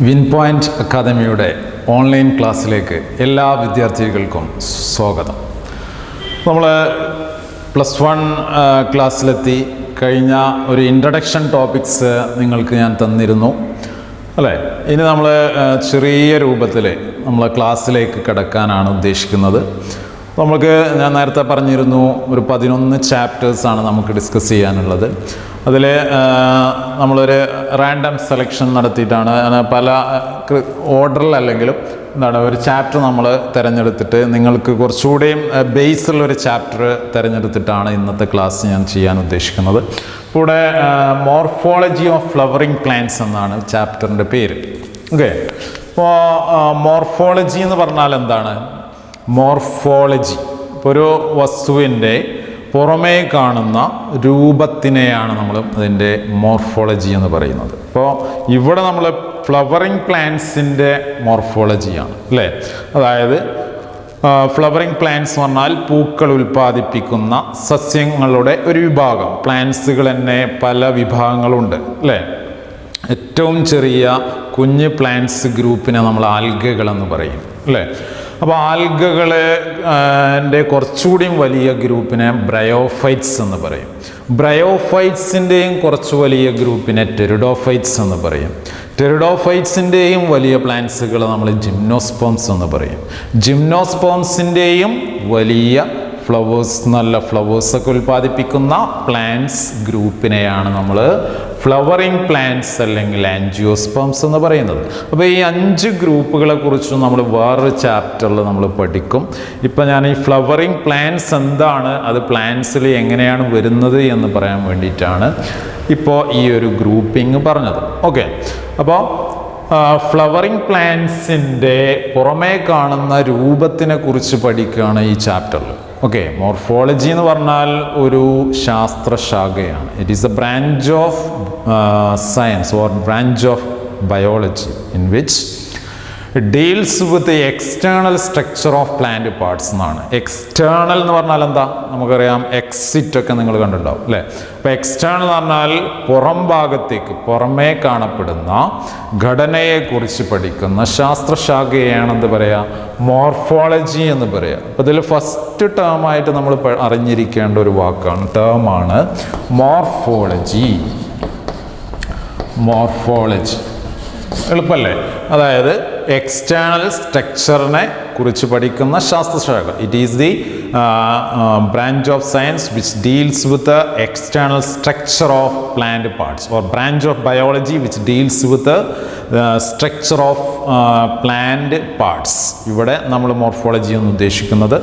Win point അക്കാദമിയുടെ online ക്ലാസ്സിലേക്ക് എല്ലാ വിദ്യാർത്ഥികൾക്കും സ്വാഗതം. നമ്മൾ +1 ക്ലാസ്സിലെത്തി. കഴിഞ്ഞ ഒരു ഇൻട്രഡക്ഷൻ ടോപ്പിക്സ് നിങ്ങൾക്ക് ഞാൻ തന്നിരുന്നു അല്ലേ? ഇനി നമ്മൾ ചെറിയ രൂപത്തിൽ നമ്മൾ ക്ലാസ്സിലേക്ക് കിടക്കാനാണ് ഉദ്ദേശിക്കുന്നത്. ഞാൻ നേരത്തെ പറഞ്ഞിരുന്നു ഒരു 11 ചാപ്റ്റേഴ്സാണ് നമുക്ക് ഡിസ്കസ് ചെയ്യാനുള്ളത്. അതിൽ നമ്മളൊരു റാൻഡം സെലക്ഷൻ നടത്തിയിട്ടാണ് പല ഓർഡറിലല്ലെങ്കിലും ഒരു ചാപ്റ്റർ നമ്മൾ തിരഞ്ഞെടുത്തിട്ട് നിങ്ങൾക്ക് കുറച്ചുകൂടെയും ബേസുള്ളൊരു ചാപ്റ്റർ തിരഞ്ഞെടുത്തിട്ടാണ് ഇന്നത്തെ ക്ലാസ് ഞാൻ ചെയ്യാൻ ഉദ്ദേശിക്കുന്നത്. ഇവിടെ മോർഫോളജി ഓഫ് ഫ്ലവറിംഗ് പ്ലാന്റ്സ് എന്നാണ് ചാപ്റ്ററിൻ്റെ പേര്. ഓക്കെ, അപ്പോൾ മോർഫോളജി എന്ന് പറഞ്ഞാൽ എന്താണ്? മോർഫോളജി ഇപ്പോൾ ഒരു വസ്തുവിൻ്റെ പുറമേ കാണുന്ന രൂപത്തിനെയാണ് നമ്മൾ അതിൻ്റെ മോർഫോളജി എന്ന് പറയുന്നത്. ഇപ്പോൾ ഇവിടെ നമ്മൾ ഫ്ലവറിംഗ് പ്ലാന്റ്സിൻ്റെ മോർഫോളജിയാണ് അല്ലേ? അതായത് ഫ്ലവറിംഗ് പ്ലാന്റ്സ് എന്ന് പറഞ്ഞാൽ പൂക്കൾ ഉൽപ്പാദിപ്പിക്കുന്ന സസ്യങ്ങളുടെ ഒരു വിഭാഗം. പ്ലാന്റ്സുകൾ തന്നെ പല വിഭാഗങ്ങളുണ്ട് അല്ലേ? ഏറ്റവും ചെറിയ കുഞ്ഞ് പ്ലാന്റ്സ് ഗ്രൂപ്പിനെ നമ്മൾ ആൽഗകളെന്ന് പറയും അല്ലേ? അപ്പോൾ ആൽഗകളുടെ കുറച്ചുകൂടിയും വലിയ ഗ്രൂപ്പിനെ ബ്രയോഫൈറ്റ്സ് എന്ന് പറയും. ബ്രയോഫൈറ്റ്സിൻ്റെയും കുറച്ച് വലിയ ഗ്രൂപ്പിനെ ടെറിഡോഫൈറ്റ്സ് എന്ന് പറയും. ടെറിഡോഫൈറ്റ്സിൻ്റെയും വലിയ പ്ലാന്റ്സുകൾ നമ്മൾ ജിംനോസ്പോംസ് എന്ന് പറയും. ജിംനോസ്പോംസിൻ്റെയും വലിയ നല്ല ഫ്ലവേഴ്സൊക്കെ ഉൽപ്പാദിപ്പിക്കുന്ന പ്ലാന്റ്സ് ഗ്രൂപ്പിനെയാണ് നമ്മൾ ഫ്ലവറിംഗ് പ്ലാന്റ്സ് അല്ലെങ്കിൽ ആൻജിയോസ്പേംസ് എന്ന് പറയുന്നത്. അപ്പോൾ ഈ 5 ഗ്രൂപ്പുകളെ കുറിച്ചും നമ്മൾ വേറൊരു ചാപ്റ്ററിൽ നമ്മൾ പഠിക്കും. ഇപ്പോൾ ഞാൻ ഈ ഫ്ലവറിംഗ് പ്ലാന്റ്സ് എന്താണ്, അത് പ്ലാന്റ്സിൽ എങ്ങനെയാണ് വരുന്നത് എന്ന് പറയാൻ വേണ്ടിയിട്ടാണ് ഇപ്പോൾ ഈ ഒരു ഗ്രൂപ്പിംഗ് പറഞ്ഞത്. ഓക്കെ, അപ്പോൾ ഫ്ലവറിംഗ് പ്ലാന്റ്സിൻ്റെ പുറമേ കാണുന്ന രൂപത്തിനെ കുറിച്ച് പഠിക്കുകയാണ് ഈ ചാപ്റ്ററിൽ. ഓക്കെ, മോർഫോളജി എന്ന് പറഞ്ഞാൽ ഒരു ശാസ്ത്രശാഖയാണ്. It is a branch of science or branch of biology in which deals with the external structure of plant parts എന്നാണ്. എക്സ്റ്റേണൽ എന്ന് പറഞ്ഞാൽ എന്താ? നമുക്കറിയാം, എക്സിറ്റ് ഒക്കെ നിങ്ങൾ കണ്ടിട്ടുണ്ടാവും അല്ലേ? അപ്പോൾ എക്സ്റ്റേണൽ എന്ന് പറഞ്ഞാൽ പുറം ഭാഗത്തേക്ക്, പുറമേ കാണപ്പെടുന്ന ഘടനയെക്കുറിച്ച് പഠിക്കുന്ന ശാസ്ത്രശാഖയാണ് എന്ത് പറയുക? മോർഫോളജി എന്ന് പറയുക. അപ്പോൾ ഇതിൽ ഫസ്റ്റ് ടേമായിട്ട് നമ്മൾ അറിഞ്ഞിരിക്കേണ്ട ഒരു ടേമാണ് മോർഫോളജി. മോർഫോളജി എളുപ്പമല്ലേ? അതായത് എക്സ്റ്റേണൽ സ്ട്രക്ചറിനെ കുറിച്ച് പഠിക്കുന്ന ശാസ്ത്രശാഖ. It is the branch of science which deals with the external structure of plant parts or branch of biology which deals with structure of plant parts. ഇവിടെ നമ്മൾ മോർഫോളജി എന്ന് ഉദ്ദേശിക്കുന്നത്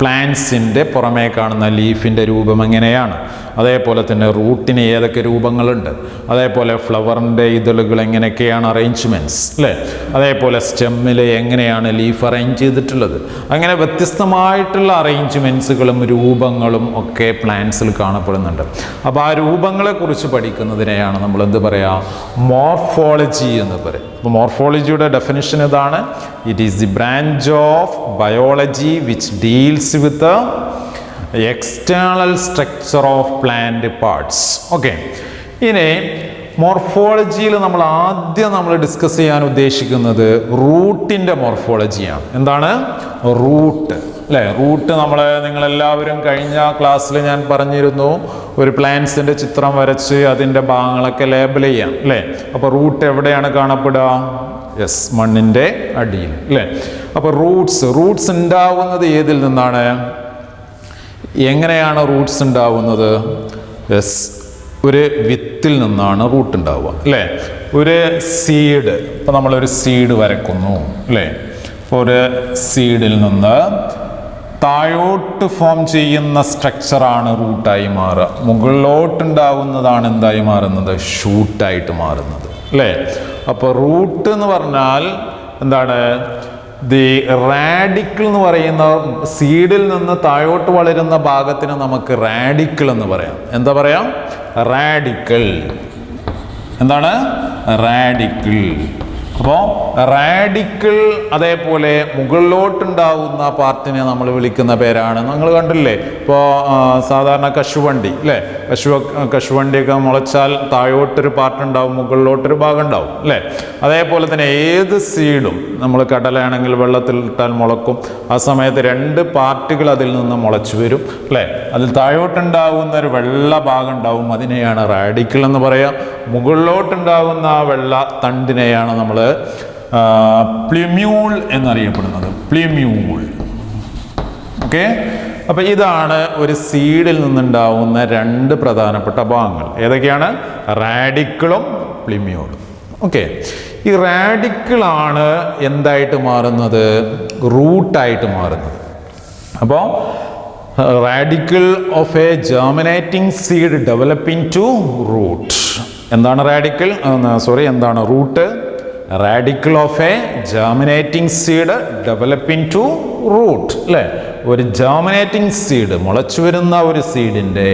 പ്ലാന്റ്സിൻ്റെ പുറമേ കാണുന്ന ലീഫിൻ്റെ രൂപം എങ്ങനെയാണ്, അതേപോലെ തന്നെ റൂട്ടിന് ഏതൊക്കെ രൂപങ്ങളുണ്ട്, അതേപോലെ ഫ്ലവറിൻ്റെ ഇതളുകൾ എങ്ങനെയൊക്കെയാണ് അറേഞ്ച്മെൻറ്റ്സ് അല്ലേ, അതേപോലെ സ്റ്റെമ്മിൽ എങ്ങനെയാണ് ലീഫ് അറേഞ്ച് ചെയ്തിട്ടുള്ളത്. അങ്ങനെ വ്യത്യസ്തമായിട്ടുള്ള അറേഞ്ച്മെൻറ്റ്സുകളും രൂപങ്ങളും ഒക്കെ പ്ലാന്റ്സിൽ കാണപ്പെടുന്നുണ്ട്. അപ്പോൾ ആ രൂപങ്ങളെക്കുറിച്ച് പഠിക്കുന്നതിനെയാണ് നമ്മൾ എന്ത് പറയുക? മോർഫോളജി എന്ന് പറയും. അപ്പോൾ മോർഫോളജിയുടെ ഡെഫിനിഷൻ ഇതാണ്: it is the branch of biology which deals with external structure of plant parts. Okay, ഇനി മോർഫോളജിയിൽ നമ്മൾ ആദ്യം ഡിസ്കസ് ചെയ്യാൻ ഉദ്ദേശിക്കുന്നത് റൂട്ടിൻ്റെ മോർഫോളജിയാണ്. എന്താണ് റൂട്ട് അല്ലേ? റൂട്ട് നിങ്ങളെല്ലാവരും കഴിഞ്ഞ ക്ലാസ്സിൽ ഞാൻ പറഞ്ഞിരുന്നു, ഒരു പ്ലാന്റ്സിൻ്റെ ചിത്രം വരച്ച് അതിൻ്റെ ഭാഗങ്ങളൊക്കെ ലേബൽ ചെയ്യാം അല്ലേ? അപ്പോൾ റൂട്ട് എവിടെയാണ് കാണപ്പെടുക? യെസ്, മണ്ണിൻ്റെ അടിയിൽ അല്ലേ? അപ്പോൾ റൂട്ട്സ് ഉണ്ടാവുന്നത് ഏതിൽ നിന്നാണ്? എങ്ങനെയാണ് റൂട്ട്സ് ഉണ്ടാവുന്നത്? യെസ്, ഒരു വിത്തിൽ നിന്നാണ് റൂട്ട് ഉണ്ടാവുക അല്ലേ? ഒരു സീഡ്, ഇപ്പോൾ നമ്മളൊരു സീഡ് വരക്കുന്നു അല്ലേ? ഒരു സീഡിൽ നിന്ന് താഴോട്ട് ഫോം ചെയ്യുന്ന സ്ട്രക്ചറാണ് റൂട്ടായി മാറുക. മുകളിലോട്ടുണ്ടാവുന്നതാണ് എന്തായി മാറുന്നത്? ഷൂട്ടായിട്ട് മാറുന്നത് അല്ലേ? അപ്പോൾ റൂട്ട് എന്ന് പറഞ്ഞാൽ എന്താണ്? ദി റാഡിക്കിൾ എന്ന് പറയുന്ന സീഡിൽ നിന്ന് താഴോട്ട് വളരുന്ന ഭാഗത്തിന് നമുക്ക് റാഡിക്കിൾ എന്ന് പറയാം. എന്താ പറയാം? റാഡിക്കിൾ. എന്താണ് റാഡിക്കിൾ? അപ്പോൾ റാഡിക്കിൾ, അതേപോലെ മുകളിലോട്ടുണ്ടാവുന്ന പാർട്ടിനെ നമ്മൾ വിളിക്കുന്ന പേരാണ്, നിങ്ങൾ കണ്ടില്ലേ ഇപ്പോൾ സാധാരണ കശുവണ്ടി അല്ലേ? കശുവണ്ടിയൊക്കെ മുളച്ചാൽ താഴോട്ടൊരു പാർട്ട് ഉണ്ടാവും, മുകളിലോട്ടൊരു ഭാഗം ഉണ്ടാവും അല്ലേ? അതേപോലെ തന്നെ ഏത് സീഡും നമ്മൾ കടലയാണെങ്കിൽ വെള്ളത്തിൽ ഇട്ടാൽ മുളക്കും. ആ സമയത്ത് 2 പാർട്ടുകൾ അതിൽ നിന്ന് മുളച്ചു വരും അല്ലേ? അതിൽ താഴോട്ടുണ്ടാകുന്ന ഒരു വെള്ള ഭാഗം ഉണ്ടാവും, അതിനെയാണ് റാഡിക്കിൾ എന്ന് പറയാം. മുകളിലോട്ടുണ്ടാകുന്ന ആ വെള്ള തണ്ടിനെയാണ് നമ്മൾ പ്ലിമ്യൂൾ എന്നറിയപ്പെടുന്നത്. പ്ലിമ്യൂൾ. ഓക്കെ, അപ്പം ഇതാണ് ഒരു സീഡിൽ നിന്നുണ്ടാവുന്ന 2 പ്രധാനപ്പെട്ട ഭാഗങ്ങൾ. ഏതൊക്കെയാണ്? റാഡിക്കിളും പ്ലിമ്യൂളും. ഓക്കെ, ഈ റാഡിക്കിളാണ് എന്തായിട്ട് മാറുന്നത്? റൂട്ടായിട്ട് മാറുന്നത്. അപ്പോൾ radicle of a germinating seed developing to root. എന്താണ് റാഡിക്കിൾ? എന്താണ് root? Radicle of a germinating seed developing to root അല്ലേ? ഒരു ജെർമിനേറ്റിംഗ് സീഡ്, മുളച്ചു വരുന്ന ഒരു സീഡിൻ്റെ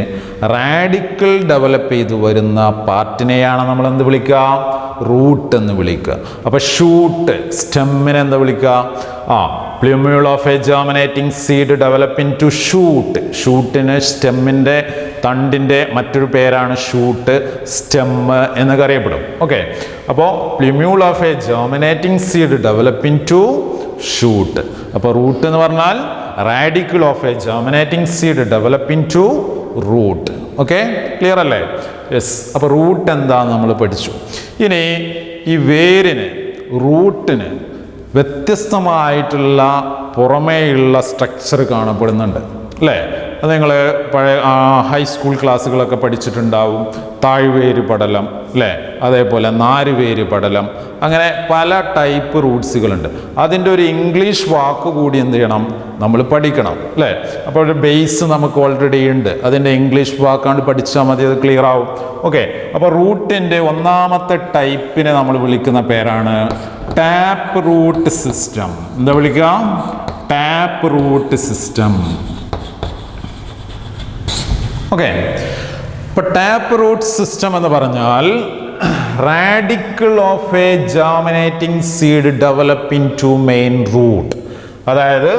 റാഡിക്കിൾ ഡെവലപ്പ് ചെയ്ത് വരുന്ന പാർട്ടിനെയാണ് നമ്മൾ എന്ത് വിളിക്കുക? റൂട്ട് എന്ന് വിളിക്കുക. അപ്പോൾ ഷൂട്ട്, സ്റ്റെമ്മിനെ എന്താ വിളിക്കുക? Plumule of a germinating seed developing to shoot. ഷൂട്ടിന് സ്റ്റെമ്മിൻ്റെ തണ്ടിൻ്റെ മറ്റൊരു പേരാണ് ഷൂട്ട്, സ്റ്റെമ്മ് എന്നൊക്കെ അറിയപ്പെടും. ഓക്കെ, അപ്പോൾ plumule of a germinating seed developing to shoot. അപ്പോൾ റൂട്ട് എന്ന് പറഞ്ഞാൽ radicle of a germinating seed developing to root. Okay, clear അല്ലേ? യെസ്. അപ്പോൾ റൂട്ട് എന്താണെന്ന് നമ്മൾ പഠിച്ചു. ഇനി ഈ വേരിന്, റൂട്ടിന് വ്യത്യസ്തമായിട്ടുള്ള പുറമേയുള്ള സ്ട്രക്ചർ കാണപ്പെടുന്നുണ്ട് അല്ലേ? അത് നിങ്ങൾ പഴയ ഹൈസ്കൂൾ ക്ലാസ്സുകളൊക്കെ പഠിച്ചിട്ടുണ്ടാവും. താഴ്വേര് പടലം അല്ലേ? അതേപോലെ നാരുവേര് പടലം, അങ്ങനെ പല ടൈപ്പ് റൂട്ട്സുകളുണ്ട്. അതിൻ്റെ ഒരു ഇംഗ്ലീഷ് വാക്ക് കൂടി എന്ത് ചെയ്യണം? നമ്മൾ പഠിക്കണം അല്ലേ? അപ്പോൾ ഒരു ബേസ് നമുക്ക് ഓൾറെഡി ഉണ്ട്. അതിൻ്റെ ഇംഗ്ലീഷ് വാക്കാണ്ട് പഠിച്ചാൽ മതി, അത് ക്ലിയർ ആവും. ഓക്കെ, അപ്പോൾ റൂട്ടിൻ്റെ ഒന്നാമത്തെ ടൈപ്പിനെ നമ്മൾ വിളിക്കുന്ന പേരാണ് ടാപ്പ് റൂട്ട് സിസ്റ്റം. എന്താ വിളിക്കുക? Tap root system. ഓക്കെ, ഇപ്പൊ ടാപ്പ് റൂട്ട് സിസ്റ്റം എന്ന് പറഞ്ഞാൽ radicle of a germinating seed developing to main root. അതായത്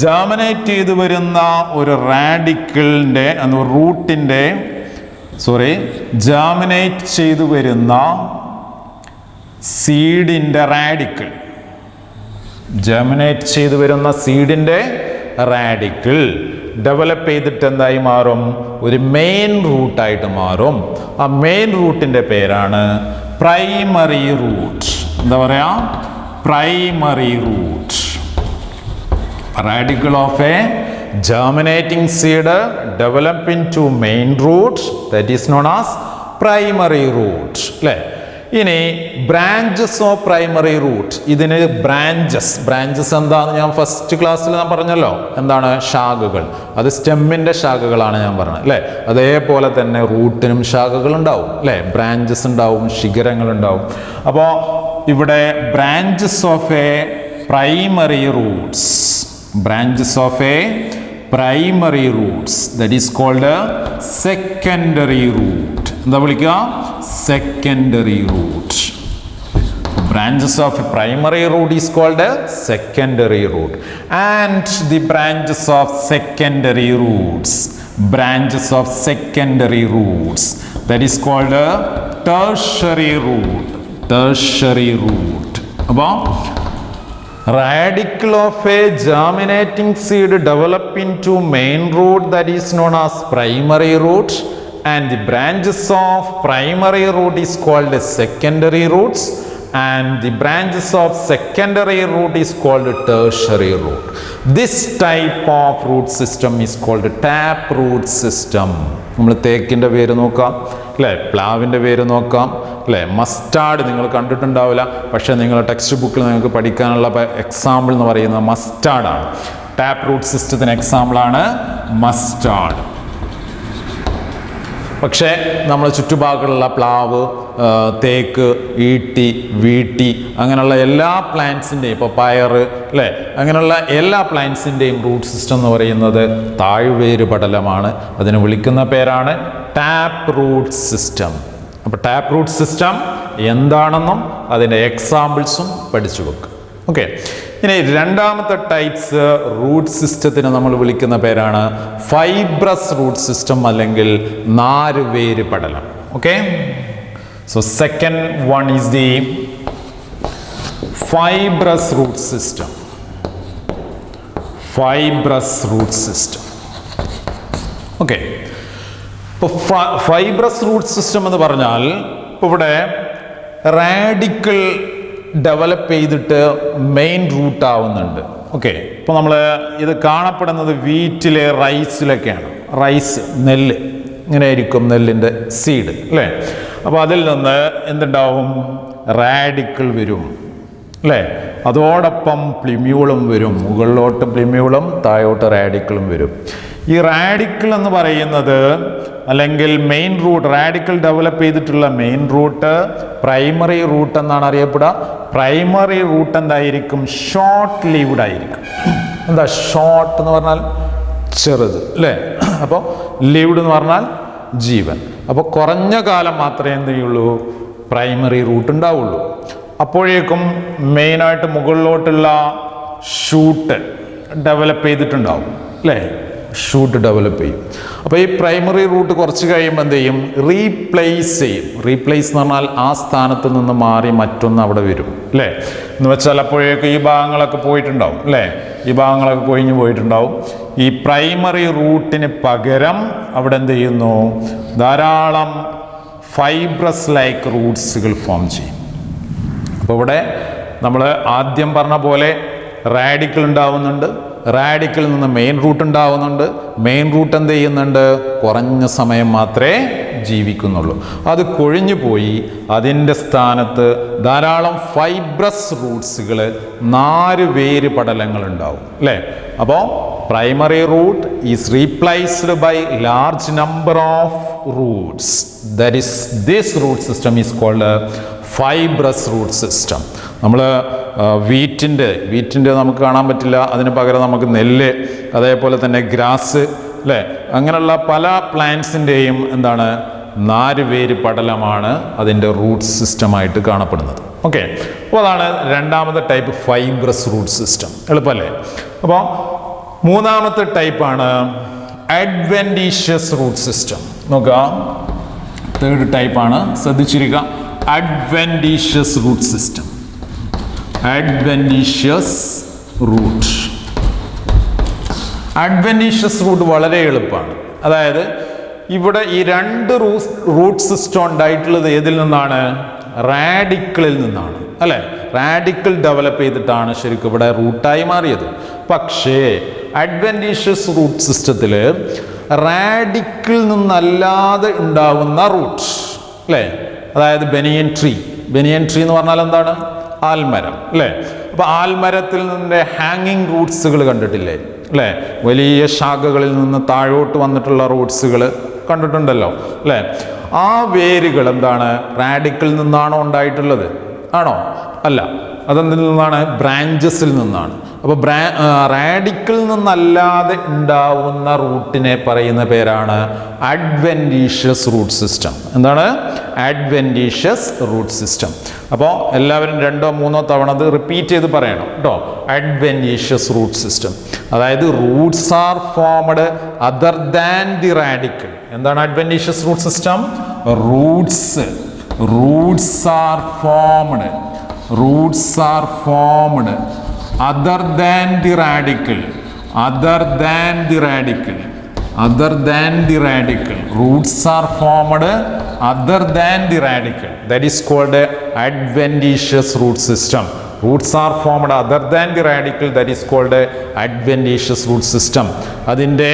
ജെർമിനേറ്റ് ചെയ്ത് വരുന്ന ഒരു റാഡിക്കിളിൻ്റെ റൂട്ടിൻ്റെ ജെർമിനേറ്റ് ചെയ്തു വരുന്ന സീഡിൻ്റെ റാഡിക്കിൾ, ജെർമിനേറ്റ് ചെയ്തു വരുന്ന സീഡിൻ്റെ റാഡിക്കിൾ ഡെവലപ്പ് ചെയ്തിട്ട് എന്തായി മാറും? ഒരു മെയിൻ റൂട്ടായിട്ട് മാറും. ആ മെയിൻ റൂട്ടിൻ്റെ പേരാണ് പ്രൈമറി റൂട്ട്. എന്താ പറയാ? Primary root. Radicle of a germinating seed developing to main root, that is known as primary root അല്ലേ? ഇനി ബ്രാഞ്ചസ് ഓഫ് പ്രൈമറി റൂട്ട്. ഇതിന് ബ്രാഞ്ചസ് എന്താന്ന് ഞാൻ ഫസ്റ്റ് ക്ലാസ്സിൽ ഞാൻ പറഞ്ഞല്ലോ. എന്താണ്? ശാഖകൾ. അത് സ്റ്റെമ്മിൻ്റെ ശാഖകളാണ് ഞാൻ പറഞ്ഞത് അല്ലേ? അതേപോലെ തന്നെ റൂട്ടിനും ശാഖകൾ ഉണ്ടാവും അല്ലേ? ബ്രാഞ്ചസ് ഉണ്ടാവും, ശിഖരങ്ങൾ ഉണ്ടാവും. അപ്പോൾ ഇവിടെ branches of A primary Roots, branches of a primary roots, that is called a secondary root. എന്താ വിളിക്കുക? Secondary root. Branches of a primary root is called a secondary root, and the branches of secondary roots, that is called a tertiary root. Tertiary root. അപ്പോൾ radicle of a germinating seed develop into main root, that is known as primary root, and the branches of primary root is called as secondary roots, and the branches of secondary root is called tertiary root. This type of root system is called tap root system. നമ്മൾ തേക്കിൻ്റെ പേര് നോക്കാം അല്ലേ, പ്ലാവിൻ്റെ പേര് നോക്കാം അല്ലേ, mustard നിങ്ങൾ കണ്ടിട്ടുണ്ടാവില്ല, പക്ഷേ നിങ്ങൾ ടെക്സ്റ്റ് ബുക്കിൽ നിങ്ങൾക്ക് പഠിക്കാനുള്ള എക്സാമ്പിൾ എന്ന് പറയുന്നത് മസ്റ്റാർഡാണ്. ടാപ്പ് റൂട്ട് സിസ്റ്റത്തിന് എക്സാമ്പിളാണ് മസ്റ്റാർഡ്. പക്ഷേ നമ്മൾ ചുറ്റുഭാഗമുള്ള പ്ലാവ്, തേക്ക്, ഈട്ടി, വീട്ടി, അങ്ങനെയുള്ള എല്ലാ പ്ലാന്റ്സിൻ്റെയും, ഇപ്പോൾ പയർ അല്ലേ, അങ്ങനെയുള്ള എല്ലാ പ്ലാന്റ്സിൻ്റെയും റൂട്ട് സിസ്റ്റം എന്ന് പറയുന്നത് താഴ്വേര് പടലമാണ്. അതിന് വിളിക്കുന്ന പേരാണ് ടാപ്പ് റൂട്ട് സിസ്റ്റം. അപ്പോൾ ടാപ്പ് റൂട്ട് സിസ്റ്റം എന്താണെന്നും അതിൻ്റെ എക്സാമ്പിൾസും പഠിച്ചു വെക്കുക. ഓക്കെ, ഇനി രണ്ടാമത്തെ ടൈപ്സ് റൂട്ട് സിസ്റ്റത്തിന് നമ്മൾ വിളിക്കുന്ന പേരാണ് ഫൈബ്രസ് റൂട്ട് സിസ്റ്റം അല്ലെങ്കിൽ നാരുവേര് പടലം. Okay, so second one is the fibrous root system. Fibrous root system. Okay, ഇപ്പോൾ ഫൈബ്രസ് റൂട്ട് സിസ്റ്റം എന്ന് പറഞ്ഞാൽ ഇപ്പോൾ ഇവിടെ റാഡിക്കൽ ഡെവലപ്പ് ചെയ്തിട്ട് മെയിൻ റൂട്ട് ആവുന്നുണ്ട്. ഓക്കെ, ഇപ്പോൾ നമ്മൾ ഇത് കാണപ്പെടുന്നത് വീറ്റിലെ റൈസിലൊക്കെയാണ്. റൈസ്, നെല്ല്, ഇങ്ങനെ ആയിരിക്കും നെല്ലിൻ്റെ സീഡ് അല്ലേ. അപ്പോൾ അതിൽ നിന്ന് എന്തുണ്ടാവും? റാഡിക്കൽ വരും അല്ലേ. അതോടൊപ്പം പ്ലിമ്യൂളും വരും. മുകളിലോട്ട് പ്ലിമ്യൂളും താഴോട്ട് റാഡിക്കലും വരും. ഈ റാഡിക്കൽ എന്ന് പറയുന്നത് അല്ലെങ്കിൽ മെയിൻ റൂട്ട്, റാഡിക്കൽ ഡെവലപ്പ് ചെയ്തിട്ടുള്ള മെയിൻ റൂട്ട് പ്രൈമറി റൂട്ട് എന്നാണ് അറിയപ്പെടുക. പ്രൈമറി റൂട്ട് എന്തായിരിക്കും? ഷോർട്ട് ലീവ്ഡ് ആയിരിക്കും. എന്താ ഷോർട്ട് എന്ന് പറഞ്ഞാൽ? ചെറുത് അല്ലേ. അപ്പോൾ ലീവ്ഡ് എന്ന് പറഞ്ഞാൽ ജീവൻ. അപ്പോൾ കുറഞ്ഞ കാലം മാത്രമേ എന്ത് ചെയ്യുള്ളൂ? പ്രൈമറി റൂട്ട് ഉണ്ടാവുള്ളൂ. അപ്പോഴേക്കും മെയിനായിട്ട് മുകളിലോട്ടുള്ള ഷൂട്ട് ഡെവലപ്പ് ചെയ്തിട്ടുണ്ടാവും അല്ലേ. ഷൂട്ട് ഡെവലപ്പ് ചെയ്യും. അപ്പോൾ ഈ പ്രൈമറി റൂട്ട് കുറച്ച് കഴിയുമ്പോൾ എന്ത് ചെയ്യും? റീപ്ലേസ് ചെയ്യും. റീപ്ലേസ് എന്ന് പറഞ്ഞാൽ ആ സ്ഥാനത്ത് നിന്ന് മാറി മറ്റൊന്ന് അവിടെ വരും അല്ലേ. എന്ന് വെച്ചാൽ അപ്പോഴേക്കും ഈ ഭാഗങ്ങളൊക്കെ പോയിട്ടുണ്ടാവും അല്ലേ. ഈ ഭാഗങ്ങളൊക്കെ കൊഴിഞ്ഞു പോയിട്ടുണ്ടാവും. ഈ പ്രൈമറി റൂട്ടിന് പകരം അവിടെ എന്ത് ചെയ്യുന്നു? ധാരാളം ഫൈബ്രസ് ലൈക്ക് റൂട്ട്സുകൾ ഫോം ചെയ്യും. അപ്പോൾ ഇവിടെ നമ്മൾ ആദ്യം പറഞ്ഞ പോലെ റാഡിക്കൽ ഉണ്ടാവുന്നുണ്ട്. റാഡിക്കൽ നിന്ന് മെയിൻ റൂട്ട് ഉണ്ടാവുന്നുണ്ട്. മെയിൻ റൂട്ട് എന്ത് ചെയ്യുന്നുണ്ട്? കുറഞ്ഞ സമയം മാത്രമേ ജീവിക്കുന്നുള്ളൂ. അത് കൊഴിഞ്ഞു പോയി അതിൻ്റെ സ്ഥാനത്ത് ധാരാളം ഫൈബ്രസ് റൂട്ട്സുകൾ, നാരുവേര് പടലങ്ങൾ ഉണ്ടാവും അല്ലേ. അപ്പോൾ primary root is replaced by large number of roots. That is this root system is called fibrous root system. നമ്മൾ വീറ്റിൻ്റെ നമുക്ക് കാണാൻ പറ്റില്ല. അതിന് പകരം നമുക്ക് നെല്ല്, അതേപോലെ തന്നെ ഗ്രാസ് അല്ലേ, അങ്ങനെയുള്ള പല പ്ലാന്റ്സിൻ്റെയും എന്താണ്? നാരുവേര് പടലമാണ് അതിൻ്റെ റൂട്ട് സിസ്റ്റമായിട്ട് കാണപ്പെടുന്നത്. ഓക്കെ, അപ്പോൾ അതാണ് രണ്ടാമത്തെ ടൈപ്പ് ഫൈബ്രസ് റൂട്ട് സിസ്റ്റം. എളുപ്പമല്ലേ. അപ്പോൾ മൂന്നാമത്തെ ടൈപ്പാണ് അഡ്വെന്റീഷ്യസ് റൂട്ട് സിസ്റ്റം. നോക്കുക, തേർഡ് ടൈപ്പാണ്, ശ്രദ്ധിച്ചിരിക്കുക. അഡ്വെന്റീഷ്യസ് റൂട്ട് സിസ്റ്റം. അഡ്വെന്റീഷ്യസ് റൂട്ട്. അഡ്വെന്റീഷ്യസ് റൂട്ട് വളരെ എളുപ്പമാണ്. അതായത് ഇവിടെ ഈ രണ്ട് റൂട്ട് സിസ്റ്റം ഉണ്ടായിട്ടുള്ളത് ഏതിൽ നിന്നാണ്? റാഡിക്കിളിൽ നിന്നാണ് അല്ലേ. റാഡിക്കൽ ഡെവലപ്പ് ചെയ്തിട്ടാണ് ശരിക്കും ഇവിടെ റൂട്ടായി മാറിയത്. പക്ഷേ അഡ്വെന്റീഷ്യസ് റൂട്ട് സിസ്റ്റത്തിൽ റാഡിക്കിൽ നിന്നല്ലാതെ ഉണ്ടാവുന്ന റൂട്ട് അല്ലേ. അതായത് ബനിയൻ ട്രീ. ബനിയൻ ട്രീ എന്ന് പറഞ്ഞാൽ എന്താണ്? ആൽമരം അല്ലേ. അപ്പോൾ ആൽമരത്തിൽ നിന്നിൻ്റെ ഹാങ്ങിങ് റൂട്ട്സുകൾ കണ്ടിട്ടില്ലേ അല്ലേ. വലിയ ശാഖകളിൽ നിന്ന് താഴോട്ട് വന്നിട്ടുള്ള റൂട്ട്സുകൾ കണ്ടിട്ടുണ്ടല്ലോ അല്ലേ. ആ വേരുകൾ എന്താണ്? റാഡിക്കിൽ നിന്നാണോ ഉണ്ടായിട്ടുള്ളത്? ആണോ? അല്ല. അതെന്തിൽ നിന്നാണ്? ബ്രാഞ്ചസിൽ നിന്നാണ്. അപ്പോൾ റാഡിക്കിൽ നിന്നല്ലാതെ ഉണ്ടാവുന്ന റൂട്ടിനെ പറയുന്ന പേരാണ് അഡ്വെന്റീഷ്യസ് റൂട്ട് സിസ്റ്റം. എന്താണ്? Adventitious root system. അപ്പോൾ എല്ലാവരും 2 or 3 തവണ അത് റിപ്പീറ്റ് ചെയ്ത് പറയണം കേട്ടോ. Adventitious root system. അതായത് roots are formed other than the radical. എന്താണ് adventitious root system? Roots are formed. Roots are formed other than the radical. Other than the radical. Other than the radical. Roots are formed other than the radical. That is called a adventitious root system. Roots are formed other than the radical. That is called a adventitious root system. അതിൻ്റെ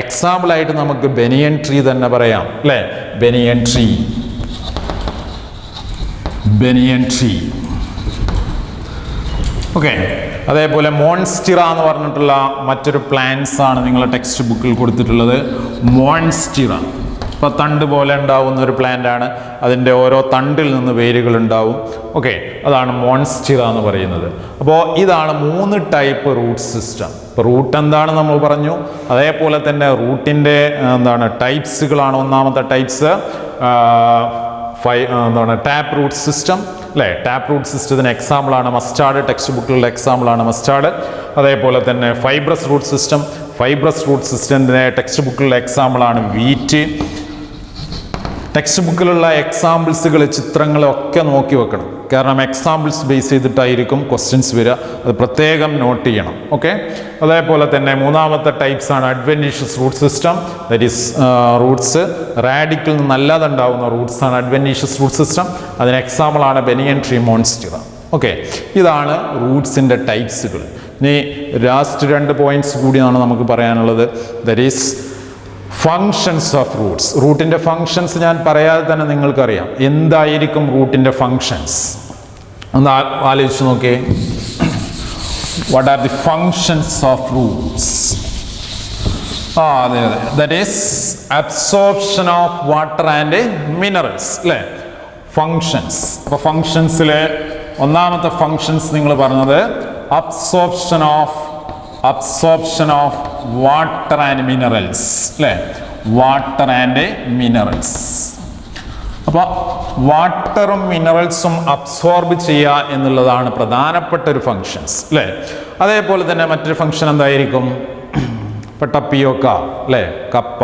example ആയിട്ട് നമുക്ക് ബനിയൻ tree തന്നെ പറയാം അല്ലേ. ബനിയൻ tree. ബനിയൻ tree. Okay, അതേപോലെ മോൺസ്റ്റിറ എന്ന് പറഞ്ഞിട്ടുള്ള മറ്റൊരു പ്ലാന്റ്സ് ആണ് നിങ്ങളുടെ ടെക്സ്റ്റ് ബുക്കിൽ കൊടുത്തിട്ടുള്ളത്. മോൺസ്റ്റിറ ഇപ്പോൾ തണ്ട് പോലെ ഉണ്ടാവുന്ന ഒരു പ്ലാന്റ് ആണ്. അതിൻ്റെ ഓരോ തണ്ടിൽ നിന്ന് വേരുകൾ ഉണ്ടാവും. ഓക്കെ, അതാണ് മോൺസ്റ്റിറ എന്ന് പറയുന്നത്. അപ്പോൾ ഇതാണ് 3 ടൈപ്പ് റൂട്ട് സിസ്റ്റം. ഇപ്പോൾ റൂട്ട് എന്താണ് നമ്മൾ പറഞ്ഞു. അതേപോലെ തന്നെ റൂട്ടിൻ്റെ എന്താണ് ടൈപ്സുകളാണ്. ഒന്നാമത്തെ ടൈപ്സ് എന്താണ് ടാപ്പ് റൂട്ട് സിസ്റ്റം. അല്ലേ? ടാപ്പ് റൂട്ട് സിസ്റ്റത്തിന് എക്സാമ്പിളാണ് മസ്റ്റാർഡ്, ടെക്സ്റ്റ് ബുക്കിലുള്ള എക്സാമ്പിളാണ് മസ്റ്റാർഡ്. അതേപോലെ തന്നെ fibrous root system, fibrous root സിസ്റ്റത്തിൻ്റെ ടെക്സ്റ്റ് ബുക്കിലുള്ള എക്സാമ്പിളാണ് വീറ്റ്. ടെക്സ്റ്റ് ബുക്കിലുള്ള എക്സാമ്പിൾസുകൾ, ചിത്രങ്ങളൊക്കെ നോക്കി വെക്കണം. കാരണം എക്സാമ്പിൾസ് ബേസ് ചെയ്തിട്ടായിരിക്കും ക്വസ്റ്റ്യൻസ് വരിക. അത് പ്രത്യേകം നോട്ട് ചെയ്യണം. ഓക്കെ. അതേപോലെ തന്നെ മൂന്നാമത്തെ ടൈപ്സ് ആണ് adventitious root system. That is roots റാഡിക്കിൽ നിന്ന് അല്ലാതെ ഉണ്ടാവുന്ന റൂട്ട്സ് ആണ് അഡ്വെന്റീഷ്യസ് റൂട്ട് സിസ്റ്റം. അതിന് എക്സാമ്പിളാണ് ബെനിയൻ ട്രീ മോൺസ്റ്റർ. ഓക്കെ. ഇതാണ് റൂട്ട്സിൻ്റെ ടൈപ്സുകൾ. ഇനി ലാസ്റ്റ് 2 പോയിന്റ്സ് കൂടിയാണ് നമുക്ക് പറയാനുള്ളത്. That is functions of roots. റൂട്ടിൻ്റെ ഫങ്ഷൻസ് ഞാൻ പറയാതെ തന്നെ നിങ്ങൾക്കറിയാം. എന്തായിരിക്കും റൂട്ടിൻ്റെ ഫങ്ഷൻസ് ഒന്ന് ആലോചിച്ച് നോക്കേ. What are the functions of roots? അതെ അതെ, that is absorption of water and minerals, അല്ലേ? ഫങ്ഷൻസ്. അപ്പോൾ ഫങ്ഷൻസിലെ ഒന്നാമത്തെ ഫങ്ഷൻസ് നിങ്ങൾ പറഞ്ഞത് absorption of water and minerals, അല്ലേ? Water and minerals. അപ്പോൾ വാട്ടറും മിനറൽസും അബ്സോർബ് ചെയ്യുക എന്നുള്ളതാണ് പ്രധാനപ്പെട്ട ഒരു ഫങ്ഷൻസ്, അല്ലേ? അതേപോലെ തന്നെ മറ്റൊരു ഫങ്ഷൻ എന്തായിരിക്കും? ഇപ്പം ടപ്പിയോക്ക, അല്ലേ? കപ്പ.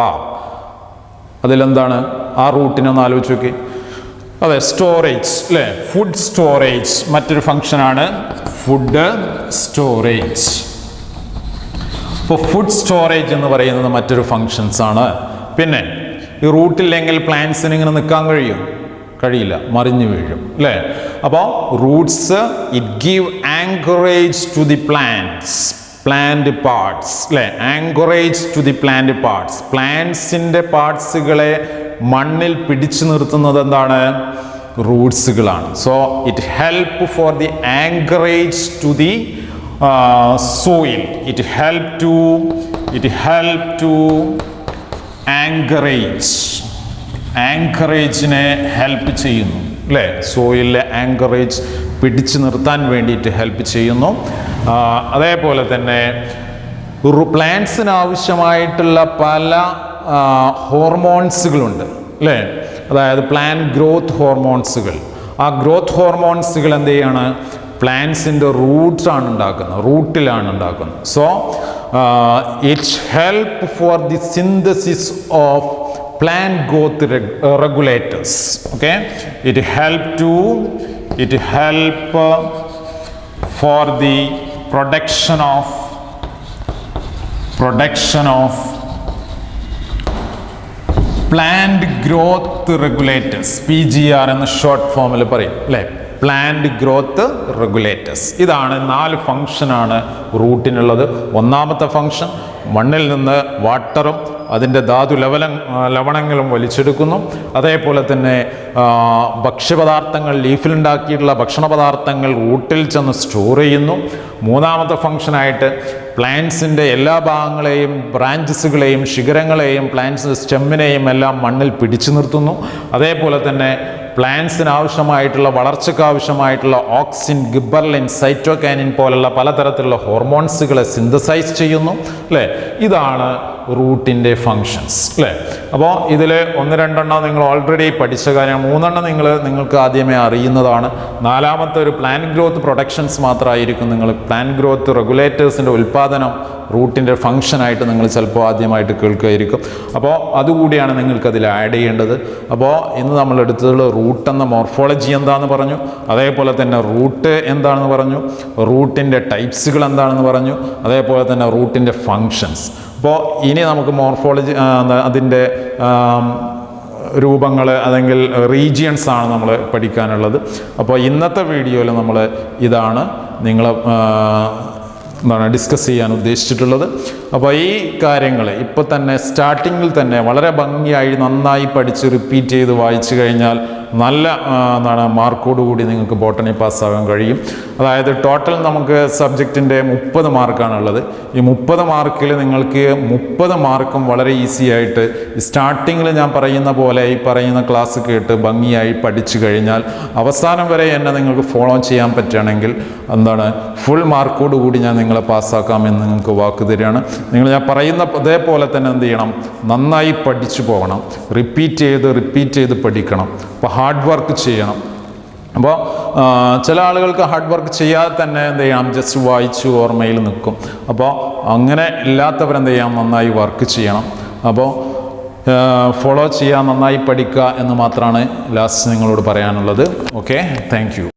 അതിലെന്താണ് ആ റൂട്ടിനൊന്ന് ആലോചിച്ച് നോക്കി. അതെ, സ്റ്റോറേജ്, അല്ലേ? ഫുഡ് സ്റ്റോറേജ് മറ്റൊരു ഫങ്ഷനാണ് ഫുഡ് സ്റ്റോറേജ്. ഇപ്പോൾ ഫുഡ് സ്റ്റോറേജ് എന്ന് പറയുന്നത് മറ്റൊരു ഫങ്ഷൻസ് ആണ്. പിന്നെ ഈ റൂട്ടില്ലെങ്കിൽ പ്ലാന്റ്സിന് ഇങ്ങനെ നിൽക്കാൻ കഴിയില്ല, മറിഞ്ഞു വീഴും, അല്ലേ? അപ്പോൾ roots it give anchorage to the plant parts, അല്ലേ? Anchorage to the plant parts. പ്ലാന്റ്സിൻ്റെ പാർട്സുകളെ മണ്ണിൽ പിടിച്ചു നിർത്തുന്നത് എന്താണ്? റൂട്ട്സുകളാണ്. So it help for the anchorage to the soil. It help to ആങ്കറേജിനെ ഹെൽപ്പ് ചെയ്യുന്നു, അല്ലേ? സോയിലിലെ ആങ്കറേജ് പിടിച്ചു നിർത്താൻ വേണ്ടിയിട്ട് ഹെൽപ്പ് ചെയ്യുന്നു. അതേപോലെ തന്നെ പ്ലാന്റ്സിന് ആവശ്യമായിട്ടുള്ള പല ഹോർമോൺസുകളുണ്ട്, അല്ലേ? അതായത് പ്ലാന്റ് ഗ്രോത്ത് ഹോർമോൺസുകൾ. ആ ഗ്രോത്ത് ഹോർമോൺസുകൾ എന്ത് ചെയ്യാണ്? പ്ലാന്റ്സിൻ്റെ റൂട്ടിലാണ് ഉണ്ടാക്കുന്നത്. So it help for the synthesis of plant growth regulators. Okay. It help for the production of plant growth regulators, PGR എന്ന് ഷോർട്ട് ഫോമിൽ പറയും, അല്ലേ? Plant growth regulators. ഇതാണ് 4 ഫങ്ഷനാണ് റൂട്ടിനുള്ളത്. ഒന്നാമത്തെ ഫങ്ഷൻ മണ്ണിൽ നിന്ന് വാട്ടറും അതിൻ്റെ ധാതു ലവണങ്ങളും വലിച്ചെടുക്കുന്നു. അതേപോലെ തന്നെ ഭക്ഷ്യപദാർത്ഥങ്ങൾ, ലീഫിലുണ്ടാക്കിയിട്ടുള്ള ഭക്ഷണ പദാർത്ഥങ്ങൾ റൂട്ടിൽ ചെന്ന് സ്റ്റോർ ചെയ്യുന്നു. മൂന്നാമത്തെ ഫങ്ഷനായിട്ട് പ്ലാന്റ്സിൻ്റെ എല്ലാ ഭാഗങ്ങളെയും, ബ്രാഞ്ചസുകളെയും, ശിഖരങ്ങളെയും, പ്ലാന്റ്സിൻ്റെ സ്റ്റെമ്മിനെയും എല്ലാം മണ്ണിൽ പിടിച്ചു നിർത്തുന്നു. അതേപോലെ തന്നെ പ്ലാന്റ്സിന് ആവശ്യമായിട്ടുള്ള, വളർച്ചയ്ക്ക് ആവശ്യമായിട്ടുള്ള ഓക്സിൻ, ഗിബർലിൻ, സൈറ്റോകാനിൻ പോലുള്ള പലതരത്തിലുള്ള ഹോർമോൺസുകളെ സിന്തസൈസ് ചെയ്യുന്നു, അല്ലേ? ഇതാണ് റൂട്ടിൻ്റെ ഫങ്ഷൻസ്, അല്ലേ? അപ്പോൾ ഇതിൽ 1-2 നിങ്ങൾ ഓൾറെഡി പഠിച്ച കാര്യമാണ്. 3 നിങ്ങൾക്ക് ആദ്യമേ അറിയുന്നതാണ്. 4ാമത്തെ ഒരു പ്ലാന്റ് ഗ്രോത്ത് പ്രൊഡക്ഷൻസ് മാത്രമായിരിക്കും. നിങ്ങൾ പ്ലാന്റ് ഗ്രോത്ത് റെഗുലേറ്റേഴ്സിൻ്റെ ഉൽപ്പാദനം റൂട്ടിൻ്റെ ഫങ്ഷനായിട്ട് നിങ്ങൾ ചിലപ്പോൾ ആദ്യമായിട്ട് കേൾക്കുമായിരിക്കും. അപ്പോൾ അതുകൂടിയാണ് നിങ്ങൾക്കതിൽ ആഡ് ചെയ്യേണ്ടത്. അപ്പോൾ ഇന്ന് നമ്മൾ എടുത്തതുള്ള റൂട്ട് എന്ന മോർഫോളജി എന്താണെന്ന് പറഞ്ഞു. അതേപോലെ തന്നെ റൂട്ട് എന്താണെന്ന് പറഞ്ഞു, റൂട്ടിൻ്റെ ടൈപ്സുകൾ എന്താണെന്ന് പറഞ്ഞു, അതേപോലെ തന്നെ റൂട്ടിൻ്റെ ഫങ്ഷൻസ്. അപ്പോൾ ഇനി നമുക്ക് മോർഫോളജി, അതിൻ്റെ രൂപങ്ങൾ അല്ലെങ്കിൽ റീജിയൻസ് ആണ് നമ്മൾ പഠിക്കാനുള്ളത്. അപ്പോൾ ഇന്നത്തെ വീഡിയോയിൽ നമ്മൾ ഇതാണ് ഡിസ്കസ് ചെയ്യാൻ ഉദ്ദേശിച്ചിട്ടുള്ളത്. അപ്പോൾ ഈ കാര്യങ്ങൾ ഇപ്പോൾ തന്നെ സ്റ്റാർട്ടിങ്ങിൽ തന്നെ വളരെ ഭംഗിയായി നന്നായി പഠിച്ച് റിപ്പീറ്റ് ചെയ്ത് വായിച്ചു കഴിഞ്ഞാൽ നല്ല മാർക്കോടുകൂടി നിങ്ങൾക്ക് ബോട്ടണി പാസ്സാകാൻ കഴിയും. അതായത് ടോട്ടൽ നമുക്ക് സബ്ജക്റ്റിൻ്റെ 30 മാർക്കാണുള്ളത്. ഈ 30 മാർക്കിൽ നിങ്ങൾക്ക് 30 മാർക്കും വളരെ ഈസി ആയിട്ട് സ്റ്റാർട്ടിങ്ങിൽ ഞാൻ പറയുന്ന പോലെ ഈ പറയുന്ന ക്ലാസ് കേട്ട് ഭംഗിയായി പഠിച്ചു കഴിഞ്ഞാൽ അവസാനം വരെ എന്നെ നിങ്ങൾക്ക് ഫോളോ ചെയ്യാൻ പറ്റുകയാണെങ്കിൽ ഫുൾ മാർക്കോടുകൂടി ഞാൻ നിങ്ങളെ പാസ്സാക്കാമെന്ന് നിങ്ങൾക്ക് വാക്ക് തരികയാണ്. ഞാൻ പറയുന്ന അതേപോലെ തന്നെ എന്ത് ചെയ്യണം? നന്നായി പഠിച്ചു പോകണം. റിപ്പീറ്റ് ചെയ്ത് പഠിക്കണം. അപ്പോൾ ഹാർഡ് വർക്ക് ചെയ്യണം. അപ്പോൾ ചില ആളുകൾക്ക് ഹാർഡ് വർക്ക് ചെയ്യാതെ തന്നെ എന്ത് ചെയ്യാം, ജസ്റ്റ് വായിച്ചു ഓർമ്മയിൽ നിൽക്കും. അപ്പോൾ അങ്ങനെ ഇല്ലാത്തവരെന്ത് ചെയ്യാം, നന്നായി വർക്ക് ചെയ്യണം. അപ്പോൾ ഫോളോ ചെയ്യുക, നന്നായി പഠിക്കുക എന്ന് മാത്രമാണ് ലാസ്റ്റ് നിങ്ങളോട് പറയാനുള്ളത്. Okay, thank you.